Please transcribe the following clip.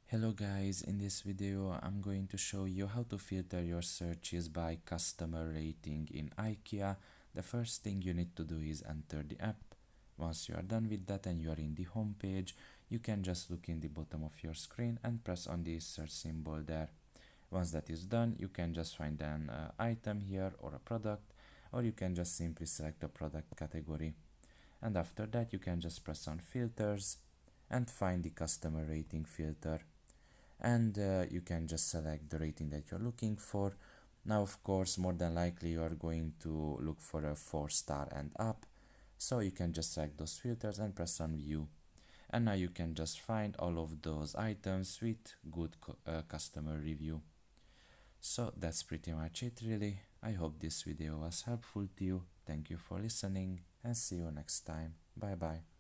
Hello guys, in this video I'm going to show you how to filter your searches by customer rating in Ikea. The first thing you need to do is enter the app. Once you are done with that and you are in the home page, you can just look in the bottom of your screen and press on the search symbol there. Once that is done, you can just find an item here or a product, or you can just simply select a product category. And after that you can just press on filters and find the customer rating filter, and you can just select the rating that you're looking for. Now of course more than likely you are going to look for a 4-star and up, so you can just select those filters and press on view, and now you can just find all of those items with good customer review. So that's pretty much it really. I hope this video was helpful to you. Thank you for listening and see you next time. Bye bye.